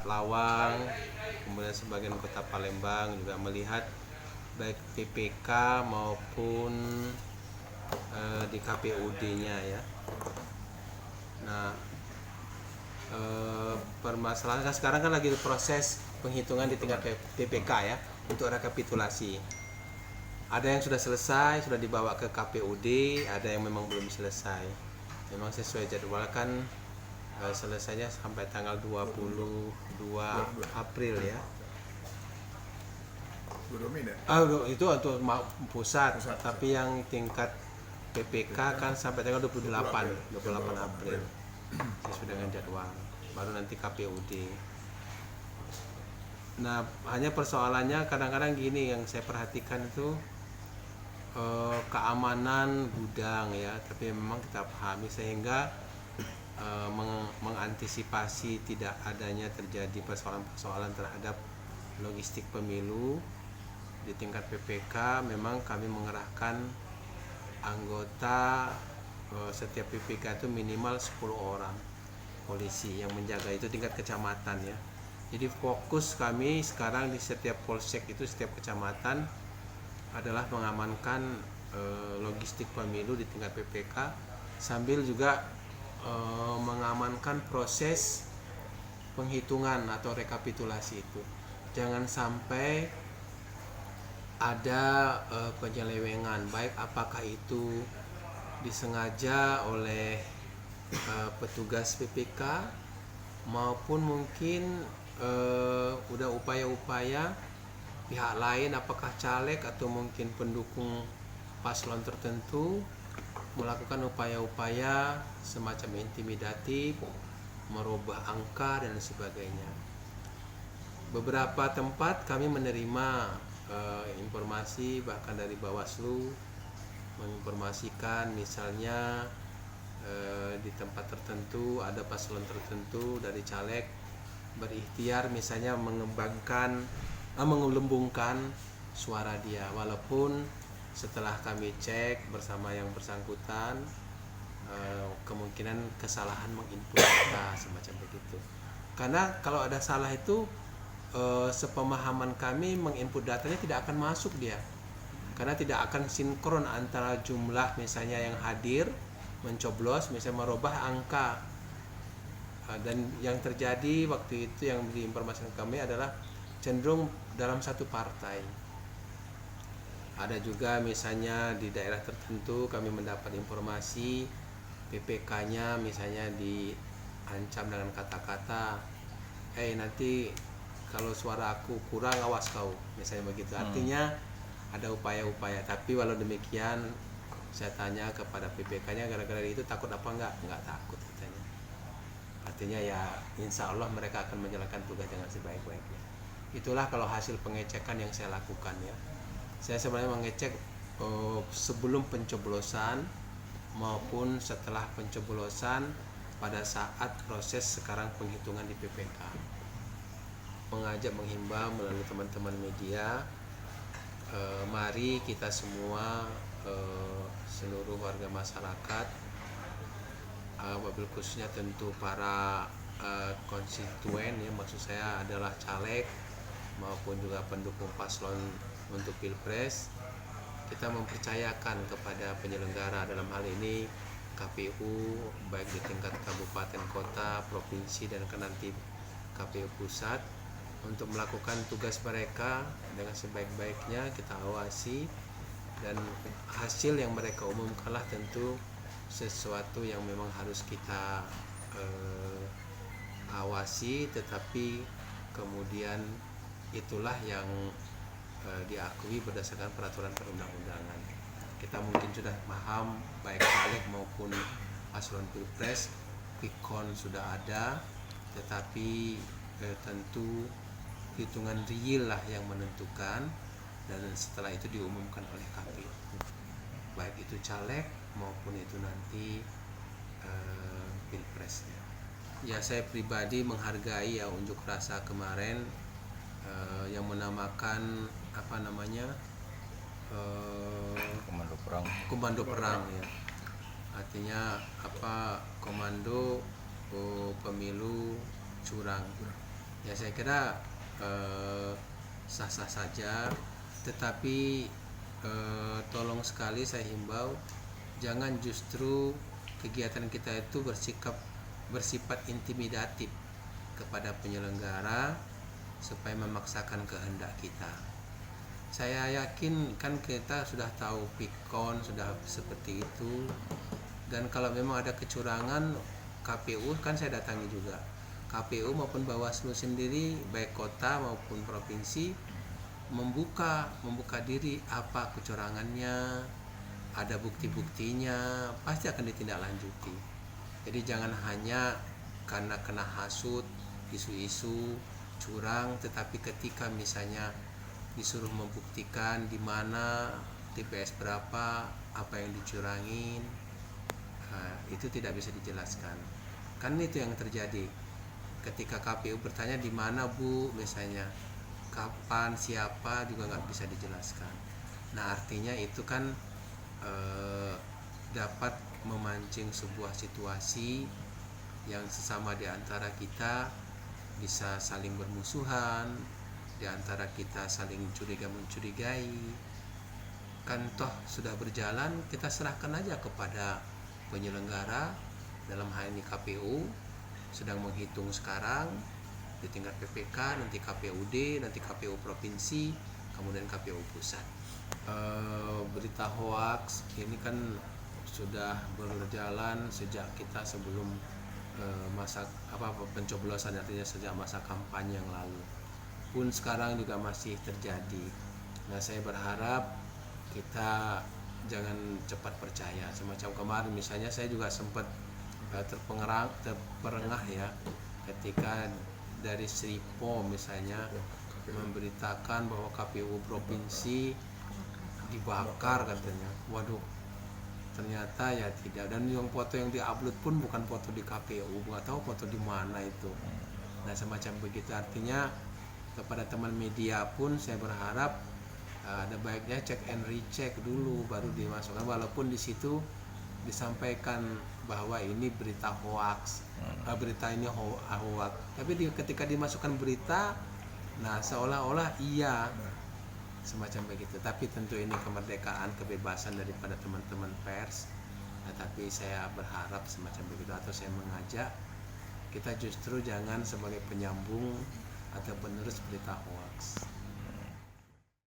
Lawang, kemudian sebagian kota Palembang juga melihat baik PPK maupun di KPUD-nya ya. Nah, permasalahan sekarang kan lagi proses penghitungan di tingkat PPK ya untuk rekapitulasi. Ada yang sudah selesai, sudah dibawa ke KPUD, ada yang memang belum selesai. Memang sesuai jadwal kan selesainya sampai tanggal 22 April ya. Itu untuk pusat, tapi yang tingkat PPK kan sampai tanggal 28 April. Sesuai dengan jadwal. Baru nanti KPUD. Nah, hanya persoalannya kadang-kadang gini yang saya perhatikan itu keamanan gudang ya, tapi memang kita pahami sehingga mengantisipasi tidak adanya terjadi persoalan-persoalan terhadap logistik pemilu di tingkat PPK. Memang kami mengerahkan anggota setiap PPK itu minimal 10 orang polisi yang menjaga, itu tingkat kecamatan ya. Jadi fokus kami sekarang di setiap polsek itu, setiap kecamatan adalah mengamankan logistik pemilu di tingkat PPK sambil juga mengamankan proses penghitungan atau rekapitulasi itu. Jangan sampai ada penyelewengan, baik apakah itu disengaja oleh petugas PPK maupun mungkin udah upaya-upaya pihak lain, apakah caleg atau mungkin pendukung paslon tertentu melakukan upaya-upaya semacam intimidatif, merubah angka dan sebagainya. Beberapa tempat kami menerima informasi bahkan dari Bawaslu menginformasikan misalnya di tempat tertentu ada paslon tertentu dari caleg berikhtiar misalnya mengelembungkan suara dia, walaupun setelah kami cek bersama yang bersangkutan kemungkinan kesalahan menginput data semacam begitu. Karena kalau ada salah itu sepemahaman kami menginput datanya tidak akan masuk dia, karena tidak akan sinkron antara jumlah misalnya yang hadir mencoblos misalnya merubah angka. Dan yang terjadi waktu itu yang diinformasikan kami adalah cenderung dalam satu partai. Ada juga misalnya di daerah tertentu kami mendapat informasi PPK-nya misalnya diancam dengan kata-kata, nanti kalau suara aku kurang awas kau, misalnya begitu. Artinya ada upaya-upaya, tapi walau demikian saya tanya kepada PPK-nya gara-gara itu takut apa enggak takut katanya. Artinya ya insya Allah mereka akan menjalankan tugas dengan sebaik-baiknya. Itulah kalau hasil pengecekan yang saya lakukan ya. Saya sebenarnya mengecek sebelum pencoblosan maupun setelah pencoblosan pada saat proses sekarang penghitungan di PPK. Mengajak, menghimbau melalui teman-teman media, mari kita semua seluruh warga masyarakat, wabil khususnya tentu para konstituen ya, maksud saya adalah caleg maupun juga pendukung paslon untuk Pilpres, kita mempercayakan kepada penyelenggara, dalam hal ini KPU baik di tingkat kabupaten, kota, provinsi dan nanti KPU pusat, untuk melakukan tugas mereka dengan sebaik-baiknya. Kita awasi dan hasil yang mereka umumkanlah tentu sesuatu yang memang harus kita awasi, tetapi kemudian itulah yang diakui berdasarkan peraturan perundang-undangan. Kita mungkin sudah paham baik caleg maupun paslon Pilpres, quick-count sudah ada, tetapi tentu hitungan real lah yang menentukan, dan setelah itu diumumkan oleh KPU, baik itu caleg maupun itu nanti Pilpresnya. Ya, saya pribadi menghargai ya unjuk rasa kemarin yang menamakan komando perang ya. Artinya komando pemilu curang. Ya saya kira sah-sah saja, tetapi tolong sekali saya himbau, jangan justru kegiatan kita itu bersifat intimidatif kepada penyelenggara supaya memaksakan kehendak kita. Saya yakin kan kita sudah tahu Pikon sudah seperti itu, dan kalau memang ada kecurangan, KPU kan saya datangi juga. KPU maupun Bawaslu sendiri baik kota maupun provinsi membuka diri apa kecurangannya, ada bukti-buktinya, pasti akan ditindaklanjuti. Jadi jangan hanya karena kena hasut, isu-isu curang, tetapi ketika misalnya disuruh membuktikan di mana TPS berapa, apa yang dicurangin, itu tidak bisa dijelaskan. Kan itu yang terjadi. Ketika KPU bertanya di mana Bu, misalnya kapan, siapa, juga nggak bisa dijelaskan. Nah artinya itu kan dapat memancing sebuah situasi yang sesama di antara kita bisa saling bermusuhan, di antara kita saling mencurigai. Kan toh sudah berjalan, kita serahkan aja kepada penyelenggara, dalam hal ini KPU sedang menghitung sekarang di tingkat PPK, nanti KPUD, nanti KPU provinsi, kemudian KPU pusat. Berita hoax ini kan sudah berjalan sejak kita sebelum masa pencoblosan, artinya sejak masa kampanye yang lalu, pun sekarang juga masih terjadi. Nah saya berharap kita jangan cepat percaya. Semacam kemarin misalnya saya juga sempat terperengah ya, ketika dari Sripo misalnya memberitakan bahwa KPU provinsi dibakar katanya. Waduh, ternyata ya tidak. Dan yang foto yang diupload pun bukan foto di KPU, nggak tahu foto di mana itu. Nah semacam begitu, artinya kepada teman media pun saya berharap ada baiknya cek and recheck dulu baru dimasukkan, walaupun di situ disampaikan bahwa ini berita hoax, berita ini hoax, tapi ketika dimasukkan berita, nah seolah-olah iya, semacam begitu. Tapi tentu ini kemerdekaan, kebebasan daripada teman-teman pers. Nah, tapi saya berharap semacam begitu, atau saya mengajak kita justru jangan sebagai penyambung atau penerus berita hoax.